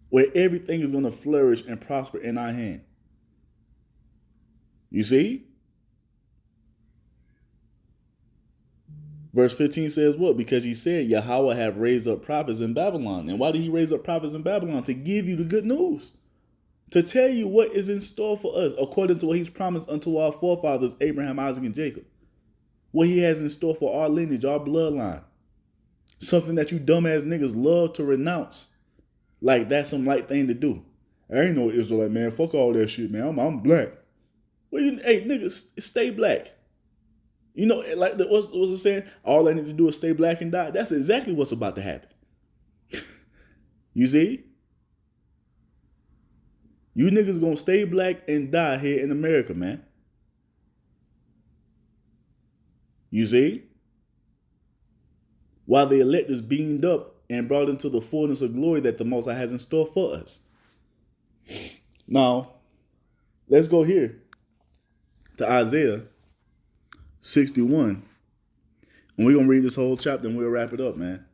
Where everything is going to flourish and prosper in our hand. You see? Verse 15 says what? Because he said, Yahweh have raised up prophets in Babylon. And why did he raise up prophets in Babylon? To give you the good news. To tell you what is in store for us, according to what he's promised unto our forefathers, Abraham, Isaac, and Jacob. What he has in store for our lineage, our bloodline. Something that you dumbass niggas love to renounce. Like that's some light thing to do. I ain't no Israelite, man. Fuck all that shit, man. I'm black. Well, hey, niggas, stay black. You know, like what's it saying? All I need to do is stay black and die. That's exactly what's about to happen. You see? You niggas gonna stay black and die here in America, man. You see? While the elect is beamed up and brought into the fullness of glory that the Most High has in store for us. Now, let's go here to Isaiah 61. And we're going to read this whole chapter and we'll wrap it up, man.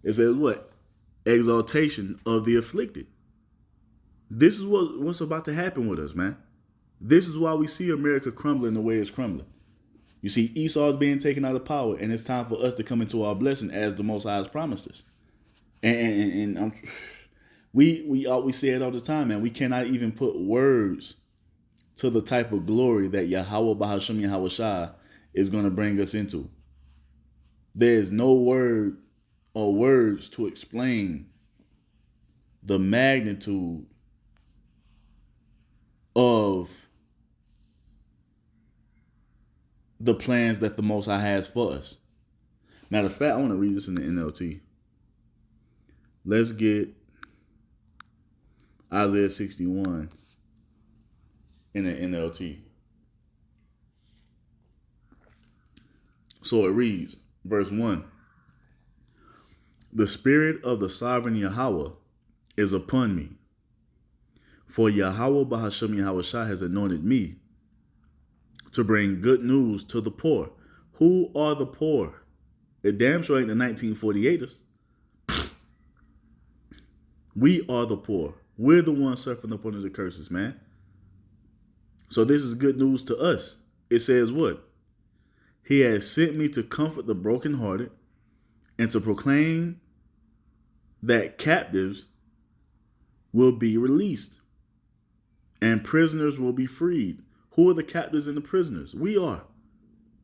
It says what? Exaltation of the afflicted. This is what's about to happen with us, man. This is why we see America crumbling the way it's crumbling. You see, Esau is being taken out of power, and it's time for us to come into our blessing as the Most High has promised us. And we say it all the time, man. We cannot even put words to the type of glory that Yahweh Bahasham Yahweh Shai is going to bring us into. There is no word or words to explain the magnitude of the plans that the Most High has for us. Matter of fact, I want to read this in the NLT. Let's get Isaiah 61 in the NLT. So it reads, verse 1. The Spirit of the sovereign Yahweh is upon me. For Yahweh Bahasham Yahweh Shai has anointed me to bring good news to the poor. Who are the poor? It damn sure ain't the 1948ers. We are the poor. We're the ones suffering up under the curses, man. So this is good news to us. It says what? He has sent me to comfort the brokenhearted and to proclaim that captives will be released and prisoners will be freed. Who are the captives and the prisoners? We are.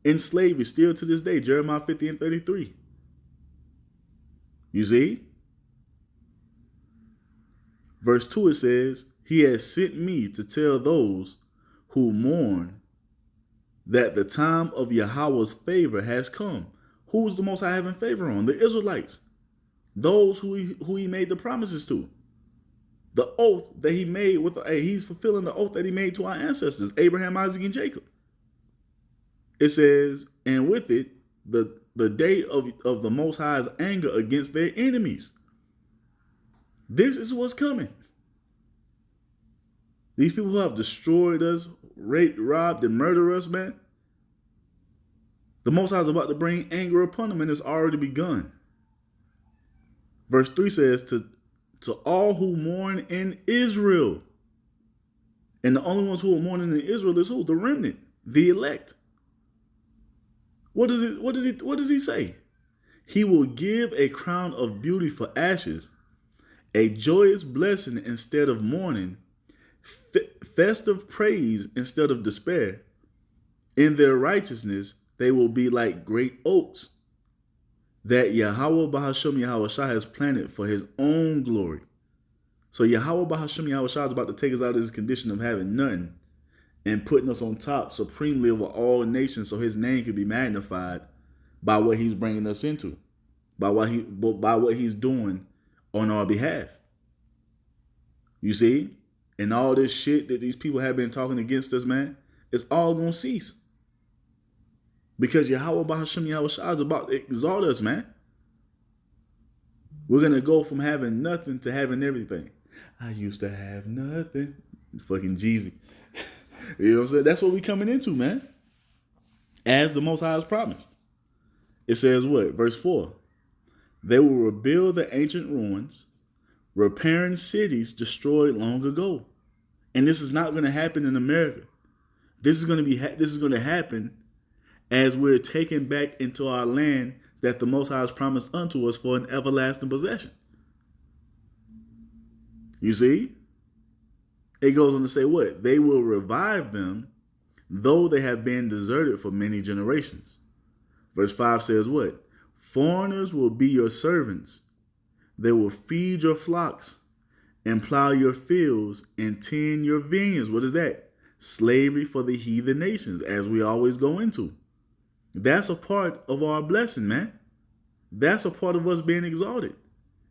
In slavery still to this day. Jeremiah 50 and 33. You see? Verse 2 it says, he has sent me to tell those who mourn that the time of Yahweh's favor has come. Who's the Most High having favor on? The Israelites. Those who he made the promises to. The oath that he made with, he's fulfilling the oath that he made to our ancestors, Abraham, Isaac, and Jacob. It says, and with it, the day of the Most High's anger against their enemies. This is what's coming. These people who have destroyed us, raped, robbed, and murdered us, man. The Most High is about to bring anger upon them, and it's already begun. Verse 3 says, to all who mourn in Israel. And the only ones who are mourning in Israel is who? The remnant, the elect. What does he say? He will give a crown of beauty for ashes, a joyous blessing instead of mourning, festive praise instead of despair. In their righteousness, they will be like great oaks that Yahweh Bahasham Yahweh Shai has planted for his own glory. So Yahweh Bahasham Yahweh Shai is about to take us out of this condition of having nothing and putting us on top supremely over all nations so his name can be magnified by what he's bringing us into, by what he's doing on our behalf. You see? And all this shit that these people have been talking against us, man, it's all going to cease. Because Yahweh Bahasham Yahweh Shai is about to exalt us, man. We're going to go from having nothing to having everything. I used to have nothing. Fucking Jeezy. You know what I'm saying? That's what we coming into, man. As the Most High has promised. It says what? Verse 4. They will rebuild the ancient ruins, repairing cities destroyed long ago. And this is not going to happen in America. This is going to happen as we're taken back into our land that the Most High has promised unto us for an everlasting possession. You see? It goes on to say what? They will revive them, though they have been deserted for many generations. Verse 5 says what? Foreigners will be your servants. They will feed your flocks and plow your fields and tend your vineyards. What is that? Slavery for the heathen nations, as we always go into. That's a part of our blessing, man. That's a part of us being exalted.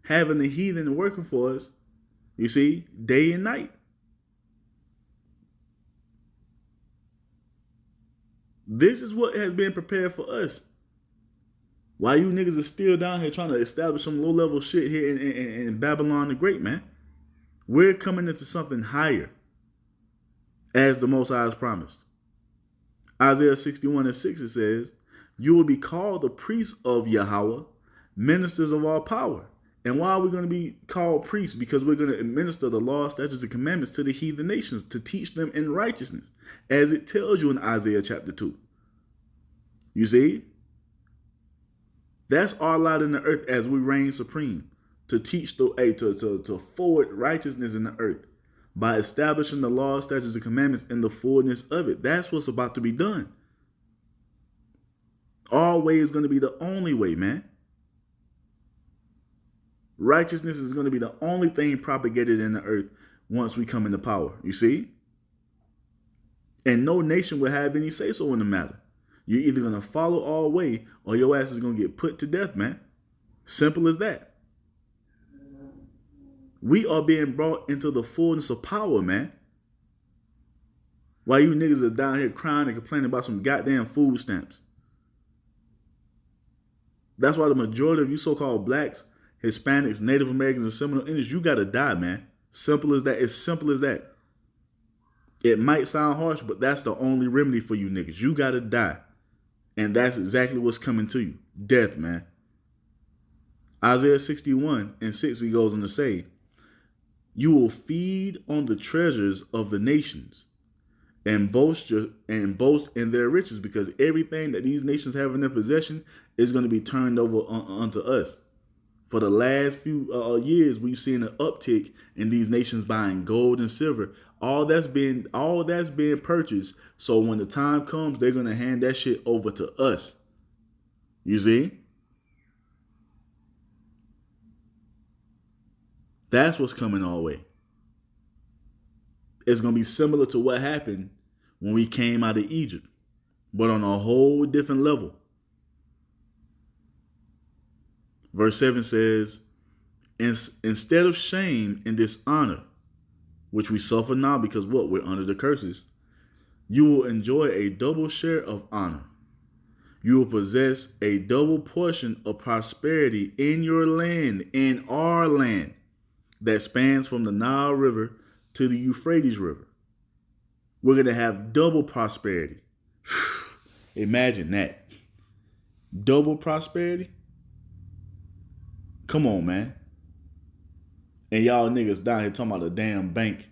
Having the heathen working for us, you see, day and night. This is what has been prepared for us. Why you niggas are still down here trying to establish some low-level shit here in Babylon the Great, man. We're coming into something higher, as the Most High has promised. Isaiah 61:6, it says, you will be called the priests of Yahweh, ministers of all power. And why are we going to be called priests? Because we're going to administer the law, statutes, and commandments to the heathen nations to teach them in righteousness, as it tells you in Isaiah chapter 2. You see? That's our lot in the earth as we reign supreme, to teach to forward righteousness in the earth by establishing the law, statutes, and commandments in the fullness of it. That's what's about to be done. Our way is going to be the only way, man. Righteousness is going to be the only thing propagated in the earth once we come into power. You see? And no nation will have any say-so in the matter. You're either going to follow our way or your ass is going to get put to death, man. Simple as that. We are being brought into the fullness of power, man. While you niggas are down here crying and complaining about some goddamn food stamps. That's why the majority of you so-called blacks, Hispanics, Native Americans, and Seminole Indians, you got to die, man. Simple as that. It's simple as that. It might sound harsh, but that's the only remedy for you niggas. You got to die. And that's exactly what's coming to you. Death, man. Isaiah 61:6, he goes on to say, you will feed on the treasures of the nations and boast in their riches, because everything that these nations have in their possession is going to be turned over unto us. For the last few years, we've seen an uptick in these nations buying gold and silver. All that's being purchased. So when the time comes, they're going to hand that shit over to us. You see? That's what's coming our way. It's going to be similar to what happened when we came out of Egypt, but on a whole different level. Verse 7 says, instead of shame and dishonor, which we suffer now because what? We're under the curses. You will enjoy a double share of honor. You will possess a double portion of prosperity in your land, in our land, that spans from the Nile River to the Euphrates River. We're going to have double prosperity. Imagine that. Double prosperity? Come on, man. And y'all niggas down here talking about a damn bank.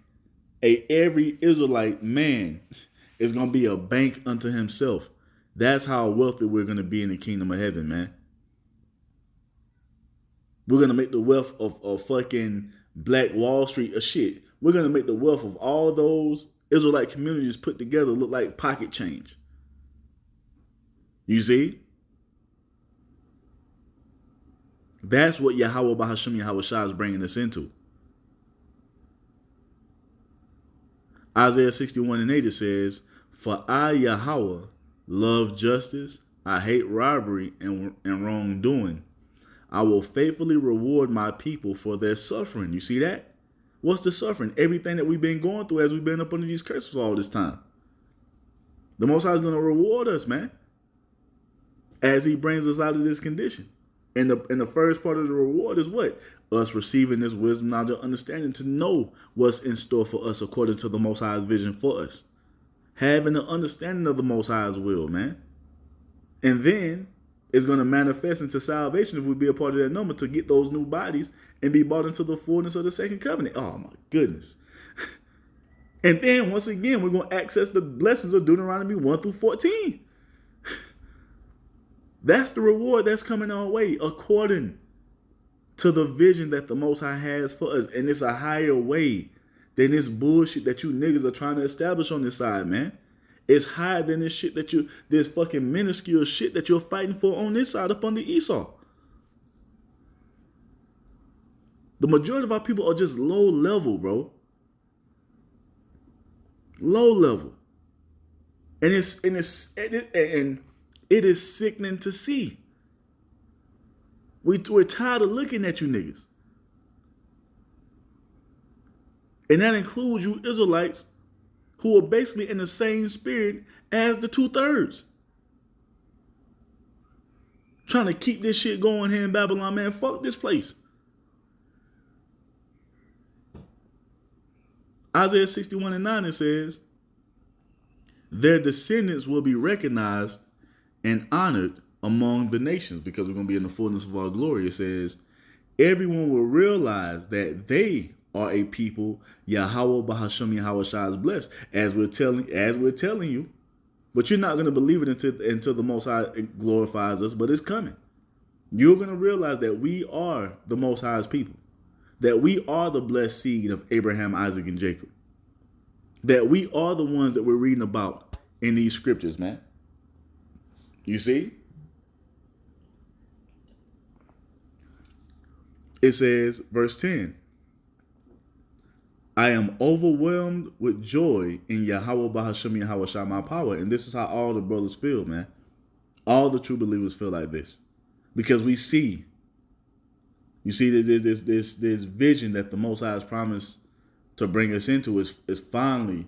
Every Israelite man is going to be a bank unto himself. That's how wealthy we're going to be in the kingdom of heaven, man. We're going to make the wealth of fucking Black Wall Street a shit. We're going to make the wealth of all those Israelite communities put together look like pocket change. You see? That's what Yahweh Bahasham Yahweh Shah is bringing us into. Isaiah 61:8 says, for I, Yahweh, love justice. I hate robbery and wrongdoing. I will faithfully reward my people for their suffering. You see that? What's the suffering? Everything that we've been going through as we've been up under these curses all this time. The Most High is going to reward us, man, as he brings us out of this condition. And the first part of the reward is what? Us receiving this wisdom, knowledge, and understanding to know what's in store for us according to the Most High's vision for us. Having an understanding of the Most High's will, man. And then it's going to manifest into salvation if we be a part of that number to get those new bodies and be brought into the fullness of the second covenant. Oh, my goodness. And then, once again, we're going to access the blessings of Deuteronomy 1-14. That's the reward that's coming our way according to the vision that the Most High has for us. And it's a higher way than this bullshit that you niggas are trying to establish on this side, man. It's higher than this shit that this fucking minuscule shit that you're fighting for on this side up under Esau. The majority of our people are just low level, bro. Low level. And it is sickening to see. We're tired of looking at you niggas. And that includes you Israelites who are basically in the same spirit as the 2/3. Trying to keep this shit going here in Babylon, man. Fuck this place. Isaiah 61:9, it says, their descendants will be recognized and honored among the nations, because we're going to be in the fullness of our glory. It says, everyone will realize that they are a people Yahweh Bahasham Yahweh Shai is blessed, as we're telling you. But you're not going to believe it until the Most High glorifies us, but it's coming. You're going to realize that we are the Most High's people, that we are the blessed seed of Abraham, Isaac, and Jacob, that we are the ones that we're reading about in these scriptures, man. You see? It says, verse 10, I am overwhelmed with joy in Yahweh Bahasham Yahweh Shai, my power. And this is how all the brothers feel, man. All the true believers feel like this. Because we see, you see that this vision that the Most High has promised to bring us into is finally,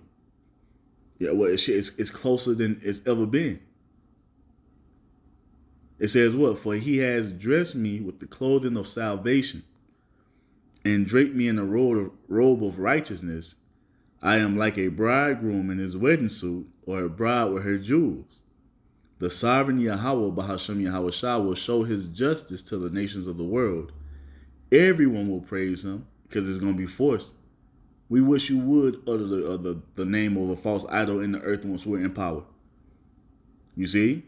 it's closer than it's ever been. It says what? For he has dressed me with the clothing of salvation and draped me in a robe of righteousness. I am like a bridegroom in his wedding suit, or a bride with her jewels. The sovereign Yahweh Bahasham Yahweh Shai will show his justice to the nations of the world. Everyone will praise him because it's going to be forced. We wish you would utter the name of a false idol in the earth once we're in power. You see?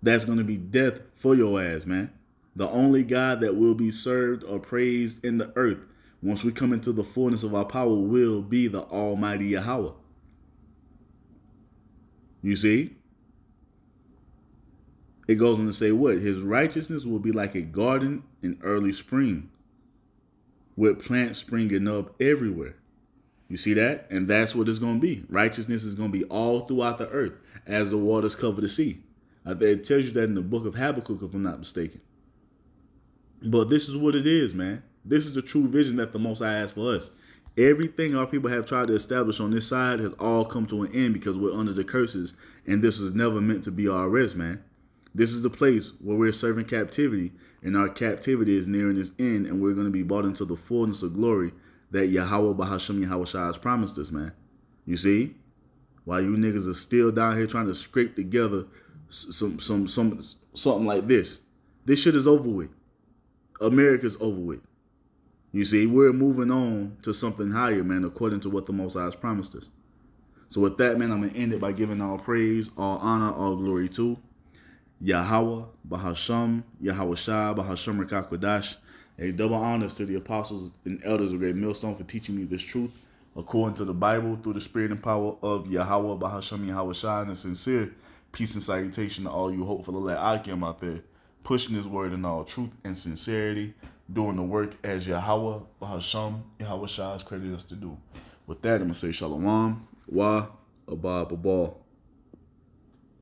That's going to be death for your ass, man. The only God that will be served or praised in the earth once we come into the fullness of our power will be the Almighty Yahweh. You see? It goes on to say what? His righteousness will be like a garden in early spring, with plants springing up everywhere. You see that? And that's what it's going to be. Righteousness is going to be all throughout the earth as the waters cover the sea. It tells you that in the book of Habakkuk, if I'm not mistaken. But this is what it is, man. This is the true vision that the Most High has for us. Everything our people have tried to establish on this side has all come to an end because we're under the curses, and this was never meant to be our rest, man. This is the place where we're serving captivity, and our captivity is nearing its end, and we're going to be brought into the fullness of glory that Yahweh Bahasham Yahweh Shai has promised us, man. You see? While you niggas are still down here trying to scrape together something like this. This shit is over with. America's over with. You see, we're moving on to something higher, man, according to what the Most High has promised us. So with that, man, I'm going to end it by giving all praise, all honor, all glory to Yahweh, Bahasham, Yahweh Shai, Bahasham Rekakwadash. A double honors to the apostles and elders of Great Millstone for teaching me this truth according to the Bible through the spirit and power of Yahweh, Bahasham, Yahweh Shai, and a sincere peace and salutation to all you hopeful elect Akim out there, pushing his word in all truth and sincerity, doing the work as Yahweh, Bahasham, Yahweh Shai has credited us to do. With that, I'm going to say Shalom, Wa, Abba, Babal.